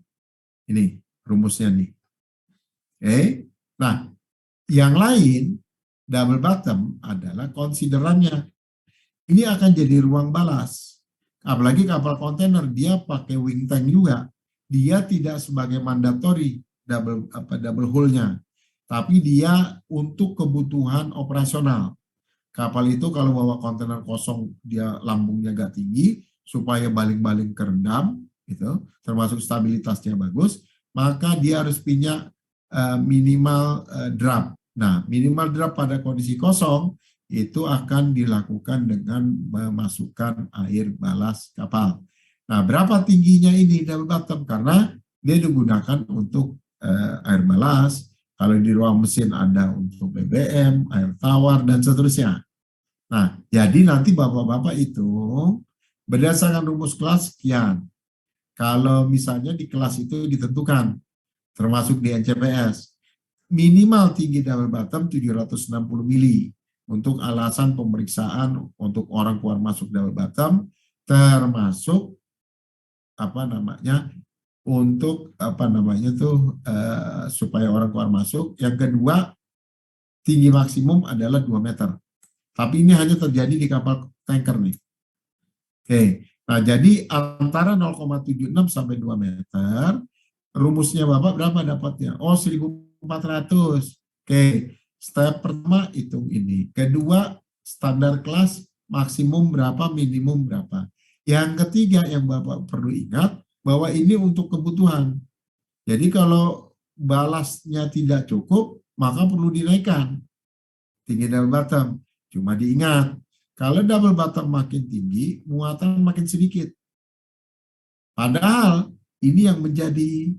Ini rumusnya nih. Oke. Nah, yang lain, double bottom adalah konsiderannya. Ini akan jadi ruang balas. Apalagi kapal kontainer, dia pakai wing tank juga. Dia tidak sebagai mandatory double hull-nya. Tapi dia untuk kebutuhan operasional. Kapal itu kalau bawa kontainer kosong, dia lambungnya agak tinggi, supaya baling-baling kerendam, gitu, termasuk stabilitasnya bagus, maka dia harus punya minimal drop. Nah, minimal drop pada kondisi kosong itu akan dilakukan dengan memasukkan air balas kapal. Nah, berapa tingginya ini double bottom? Karena dia digunakan untuk air balas. Kalau di ruang mesin ada untuk BBM, air tawar, dan seterusnya. Nah, jadi nanti bapak-bapak itu berdasarkan rumus kelas sekian. Kalau misalnya di kelas itu ditentukan, termasuk di NCPS, minimal tinggi double bottom 760 mili untuk alasan pemeriksaan untuk orang keluar masuk double bottom, termasuk untuk supaya orang keluar masuk. Yang kedua, tinggi maksimum adalah 2 meter. Tapi ini hanya terjadi di kapal tanker nih. Oke, nah jadi antara 0,76 sampai 2 meter, rumusnya Bapak berapa dapatnya? Oh, 1.400. Oke, step pertama hitung ini. Kedua, standar kelas maksimum berapa, minimum berapa. Yang ketiga yang Bapak perlu ingat, bahwa ini untuk kebutuhan. Jadi kalau balasnya tidak cukup, maka perlu dinaikkan tinggi double bottom. Cuma diingat, kalau double bottom makin tinggi, muatan makin sedikit. Padahal ini yang menjadi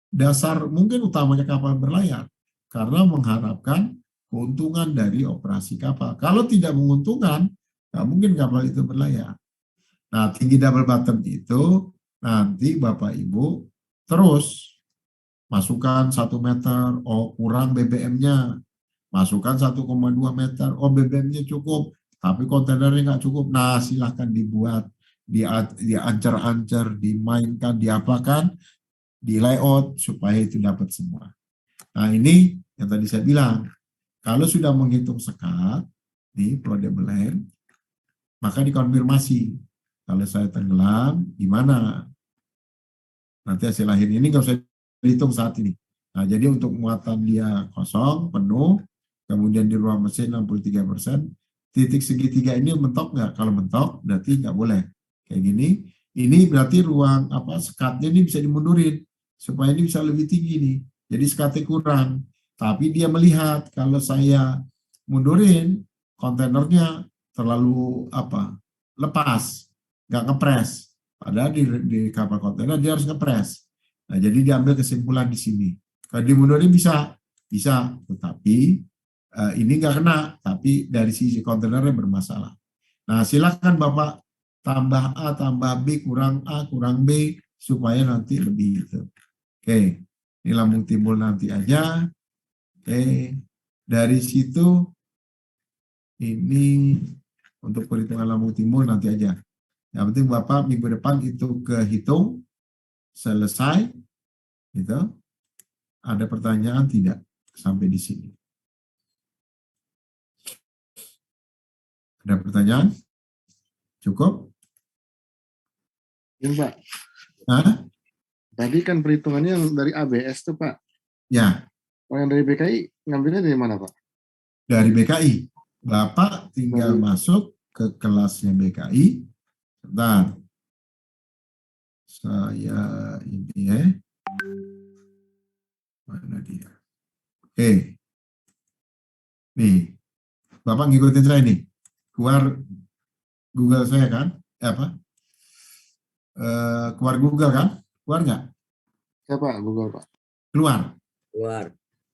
dasar mungkin utamanya kapal berlayar, karena mengharapkan keuntungan dari operasi kapal. Kalau tidak menguntungkan, nggak mungkin kapal itu berlayar. Nah, tinggi double bottom itu nanti Bapak Ibu terus masukkan 1 meter, oh kurang BBM-nya, masukkan 1,2 meter, oh BBM-nya cukup, tapi kontainernya nggak cukup. Nah, silahkan dibuat, diancar-ancar, dimainkan, diapakan, di layout supaya itu dapat semua. Nah, ini yang tadi saya bilang, kalau sudah menghitung sekat, nih floatable length, maka dikonfirmasi. Kalau saya tenggelam, gimana? Nanti hasil akhir ini nggak usah dihitung saat ini. Nah, jadi untuk muatan dia kosong, penuh, kemudian di ruang mesin 63%, titik segitiga ini mentok nggak? Kalau mentok, berarti nggak boleh. Kayak gini, ini berarti ruang sekatnya ini bisa dimundurin, supaya ini bisa lebih tinggi nih. Jadi sekatnya kurang. Tapi dia melihat, kalau saya mundurin, kontainernya terlalu lepas, nggak ngepres. Padahal di kapal kontainer dia harus ngepres. Nah, jadi diambil kesimpulan di sini. Kalau dimundurin bisa, tetapi ini nggak kena, tapi dari sisi kontainernya bermasalah. Nah, silakan Bapak tambah A, tambah B, kurang A, kurang B, supaya nanti lebih itu. Oke. Ini lambung timbul nanti aja. Oke, dari situ ini untuk perhitungan lambung timbul nanti aja. Yang penting Bapak minggu depan itu kehitung selesai, gitu. Ada pertanyaan tidak sampai di sini? Ada pertanyaan? Cukup? Ya, Pak. Hah? Tadi kan perhitungannya yang dari ABS tuh, Pak. Ya, Kalau yang dari BKI ngambilnya dari mana, Pak? dari BKI. Bapak tinggal masuk ke kelasnya BKI. Bentar. Saya ini ya. Mana dia? Oke. Nih. Bapak ngikutin saya nih. Keluar Google saya kan? Keluar Google kan? Keluar nggak? Siapa? Google, Pak. Keluar. Keluar.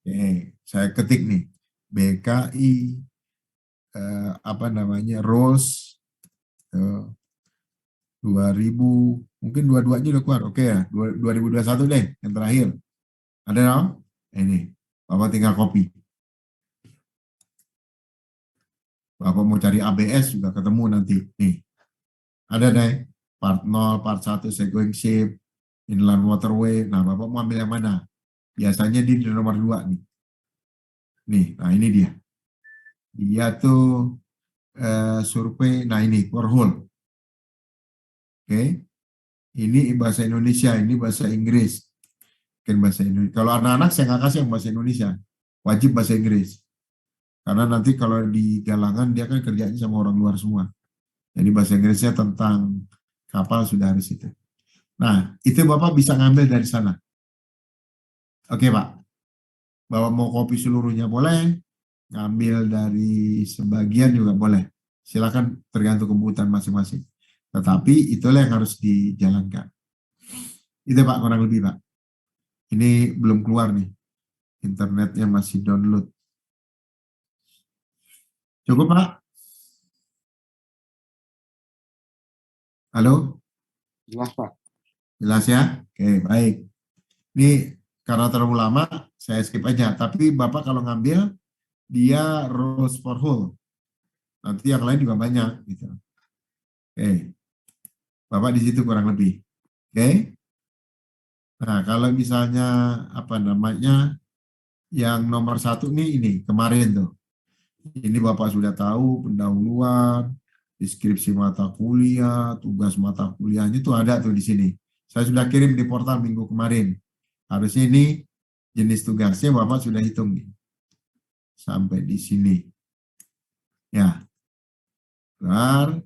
Oke. Saya ketik nih. BKI Rose 2000, mungkin dua-duanya udah keluar. Oke ya, 2021 deh yang terakhir. Ada dong? Ini, Bapak tinggal copy. Bapak mau cari ABS juga ketemu nanti. Nih, ada deh, part 0, part 1, sequencing shape, inland waterway. Nah, Bapak mau ambil yang mana? Biasanya di nomor 2 nih. Nih, nah ini dia. Dia tuh survei, nah ini, borehole. Oke, ini bahasa Indonesia, ini bahasa Inggris. Mungkin bahasa Indonesia. Kalau anak-anak saya nggak kasih yang bahasa Indonesia, wajib bahasa Inggris. Karena nanti kalau di galangan dia kan kerjanya sama orang luar semua. Jadi bahasa Inggrisnya tentang kapal sudah harus itu. Nah, itu Bapak bisa ngambil dari sana. Oke Pak, Bapak mau copy seluruhnya boleh, ngambil dari sebagian juga boleh. Silakan tergantung kebutuhan masing-masing. Tetapi itulah yang harus dijalankan. Itu Pak, kurang lebih Pak. Ini belum keluar nih. Internetnya masih download. Cukup Pak? Halo? Jelas, Pak. Jelas ya? Oke, baik. Ini karena terlalu lama, saya skip aja. Tapi Bapak kalau ngambil, dia rules for whole. Nanti yang lain juga banyak. Gitu. Oke. Bapak di situ kurang lebih. Oke. Nah, kalau misalnya yang nomor 1 nih ini kemarin tuh. Ini Bapak sudah tahu pendahuluan, deskripsi mata kuliah, tugas mata kuliahnya itu ada tuh di sini. Saya sudah kirim di portal minggu kemarin. Harusnya ini jenis tugasnya Bapak sudah hitung nih. Sampai di sini. Ya. Benar.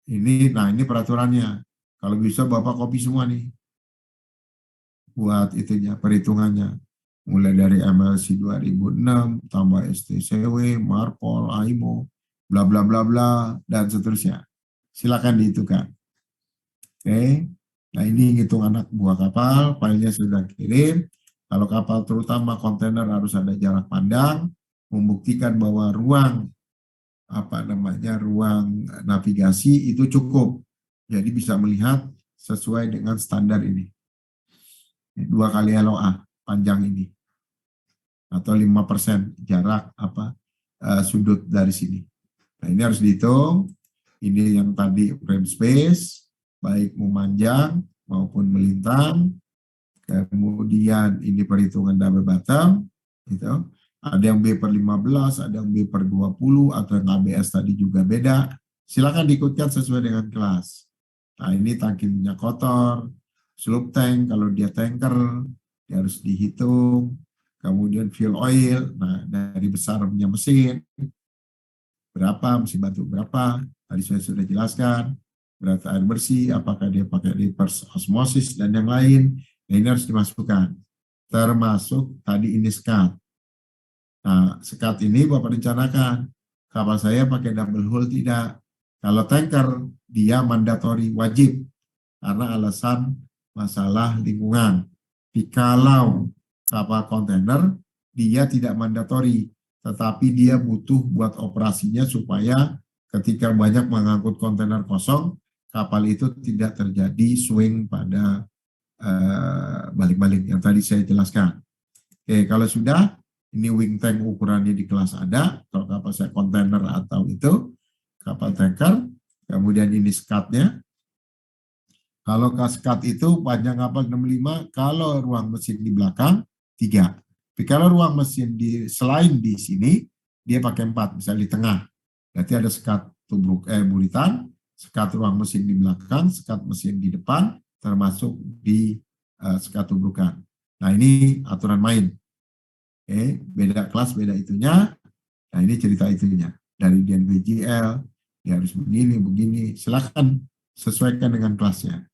Ini peraturannya. Kalau bisa Bapak copy semua nih. Buat itunya, perhitungannya. Mulai dari MLC 2006, tambah STCW, Marpol, AIMO, bla bla bla bla, dan seterusnya. Silakan dihitungkan. Oke. Nah ini ngitung anak buah kapal, filenya sudah kirim. Kalau kapal terutama kontainer harus ada jarak pandang, membuktikan bahwa ruang ruang navigasi itu cukup. Jadi bisa melihat sesuai dengan standar ini. 2 kali LOA panjang ini. Atau 5% jarak sudut dari sini. Nah, ini harus dihitung. Ini yang tadi frame space, baik memanjang maupun melintang. Kemudian ini perhitungan double bottom, gitu. Ada yang B per 15, ada yang B per 20, atau yang ABS tadi juga beda. Silakan diikutkan sesuai dengan kelas. Nah, ini tangki minyak kotor, slope tank, kalau dia tanker, dia harus dihitung. Kemudian fuel oil, nah dari besarnya mesin, berapa, mesin batu berapa, tadi saya sudah jelaskan. Berat air bersih, apakah dia pakai reverse osmosis, dan yang lain. Nah, ini harus dimasukkan. Termasuk tadi ini skat. Nah, sekat ini Bapak rencanakan, kapal saya pakai double hull tidak. Kalau tanker, dia mandatori, wajib. Karena alasan masalah lingkungan. Kalau kapal kontainer, dia tidak mandatori. Tetapi dia butuh buat operasinya supaya ketika banyak mengangkut kontainer kosong, kapal itu tidak terjadi swing pada balik-balik yang tadi saya jelaskan. Oke, kalau sudah, ini wing tank ukurannya di kelas ada, kalau kapal saya kontainer atau itu, kapal tanker, kemudian ini skatnya. Kalau skat itu panjang kapal 65, kalau ruang mesin di belakang 3. Tapi kalau ruang mesin selain di sini, dia pakai 4, misalnya di tengah. Berarti ada skat buritan, skat ruang mesin di belakang, skat mesin di depan, termasuk di skat tubrukan. Nah ini aturan main. Oke, beda kelas, beda itunya. Nah ini cerita itunya. Dari DNVGL, dia harus begini. Silakan sesuaikan dengan kelasnya.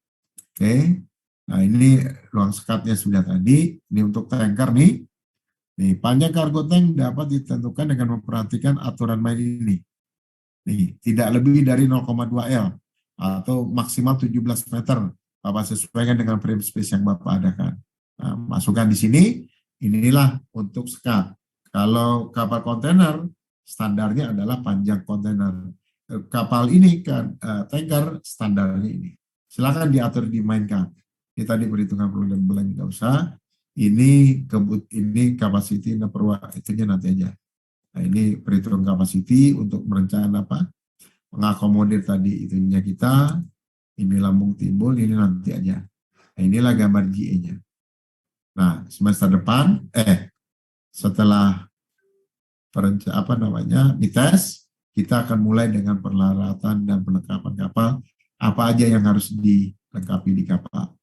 Oke, nah ini ruang sekatnya sudah tadi. Ini untuk tanker nih. Nih, panjang kargo tank dapat ditentukan dengan memperhatikan aturan main ini. Nih, tidak lebih dari 0,2 L atau maksimal 17 meter. Bapak sesuaikan dengan frame space yang Bapak adakan. Nah, masukkan di sini. Inilah untuk skat. Kalau kapal kontainer, standarnya adalah panjang kontainer. Kapal ini kan tanker standarnya ini. Silakan diatur, dimainkan. Ini tadi perhitungan bulan nggak usah. Ini capacity, itunya nanti aja. Nah, ini perhitungan capacity untuk merencanakan apa? Mengakomodir tadi itunya kita. Ini lambung timbul, ini nanti aja. Nah, inilah gambar GE-nya. Nah, semester depan, setelah dites, kita akan mulai dengan peralatan dan perlengkapan kapal. Apa aja yang harus dilengkapi di kapal.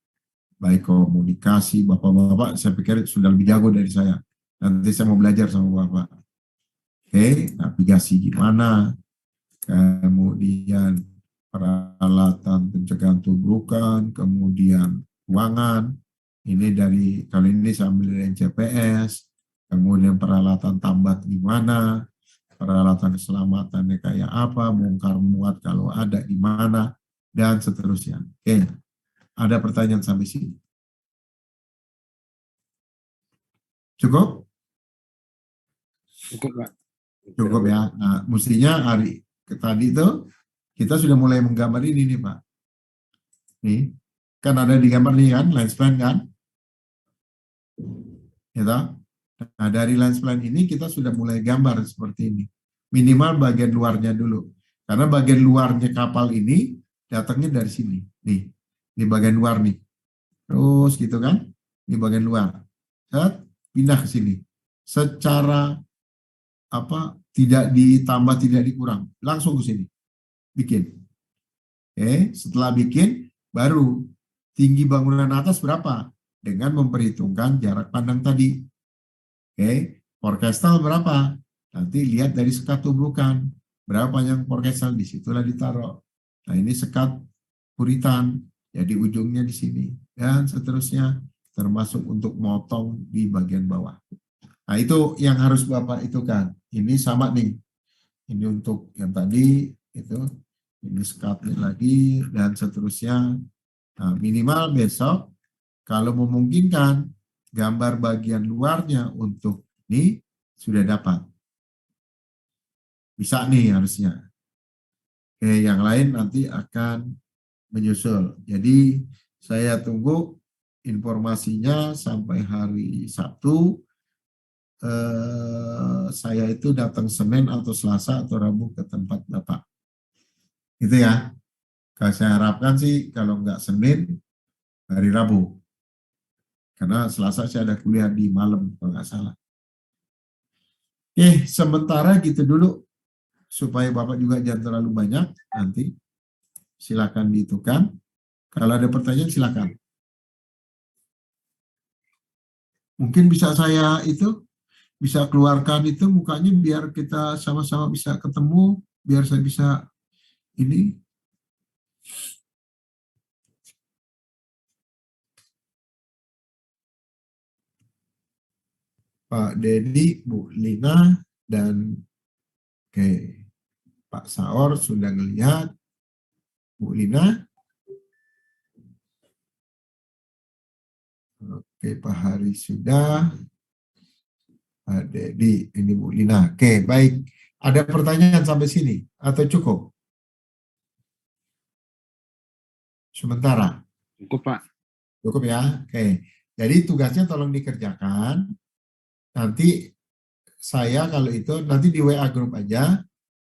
Baik komunikasi, Bapak-Bapak, saya pikir sudah lebih jago dari saya. Nanti saya mau belajar sama Bapak. Oke, navigasi gimana, kemudian peralatan pencegahan tubrukan, kemudian ruangan. Ini kalau ini saya ambil dari NCPS, kemudian peralatan tambat gimana, peralatan keselamatannya kayak apa, bongkar muat kalau ada di mana, dan seterusnya. Oke, ada pertanyaan sampai sini? Cukup? Cukup, Pak. Cukup ya. Nah, mestinya tadi itu kita sudah mulai menggambar ini nih Pak. Nih, kan ada di gambar nih kan, lines plan kan? Gitu. Nah, dari lines plan ini kita sudah mulai gambar seperti ini. Minimal bagian luarnya dulu. Karena bagian luarnya kapal ini datangnya dari sini. Nih, di bagian luar nih. Terus gitu kan? Di bagian luar. Pindah ke sini. Secara tidak ditambah, tidak dikurang. Langsung ke sini. Bikin. Oke, setelah bikin, baru tinggi bangunan atas berapa? Dengan memperhitungkan jarak pandang tadi. Oke, forecastal berapa? Nanti lihat dari sekat tubrukan. Berapa panjang forecastal, disitulah ditaruh. Nah ini sekat buritan, jadi ujungnya di sini. Dan seterusnya, termasuk untuk motong di bagian bawah. Nah itu yang harus Bapak itu kan. Ini sama nih. Ini untuk yang tadi, itu. Ini sekatnya lagi, dan seterusnya. Nah, minimal besok, kalau memungkinkan, gambar bagian luarnya untuk ini sudah dapat. Bisa nih harusnya. Oke, yang lain nanti akan menyusul. Jadi saya tunggu informasinya sampai hari Sabtu. Saya itu datang Senin atau Selasa atau Rabu ke tempat Bapak. Gitu ya. Kalau saya harapkan sih kalau nggak Senin, hari Rabu. Karena Selasa saya ada kuliah di malam kalau nggak salah. Oke, sementara gitu dulu supaya Bapak juga jangan terlalu banyak nanti. Silakan dihitungkan. Kalau ada pertanyaan silakan. Mungkin bisa saya bisa keluarkan itu mukanya biar kita sama-sama bisa ketemu, biar saya bisa ini. Pak Dedi, Bu Lina, dan Pak Saor sudah ngelihat. Bu Lina. Oke, Pak Hari sudah. Pak Dedi, ini Bu Lina. Oke, baik. Ada pertanyaan sampai sini atau cukup? Sementara. Cukup, Pak. Cukup ya? Oke. Jadi tugasnya tolong dikerjakan. Nanti saya kalau itu nanti di WA grup aja.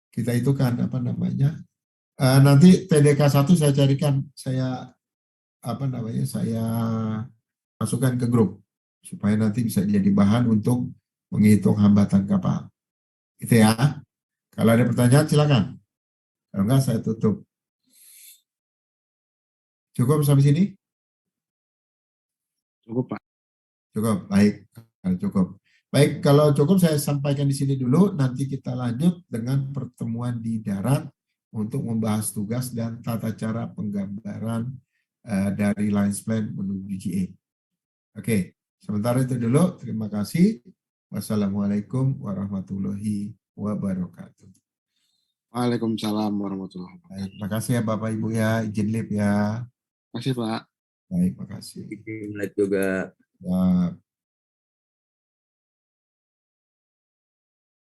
Kita itu kan apa namanya? Nanti TDK 1 saya carikan, saya apa namanya? Saya masukkan ke grup supaya nanti bisa jadi bahan untuk menghitung hambatan kapal. Itu ya. Kalau ada pertanyaan silakan. Kalau enggak saya tutup. Cukup sampai sini? Cukup, Pak. Cukup, baik. Cukup. Baik, kalau cukup saya sampaikan di sini dulu, nanti kita lanjut dengan pertemuan di darat untuk membahas tugas dan tata cara penggambaran dari lines plan menuju GA. Oke, sementara itu dulu. Terima kasih. Wassalamualaikum warahmatullahi wabarakatuh. Waalaikumsalam warahmatullahi Baik, wabarakatuh. terima kasih ya Bapak Ibu ya, izin live ya. Terima kasih, Pak. Baik, makasih. Imlek juga. Ya.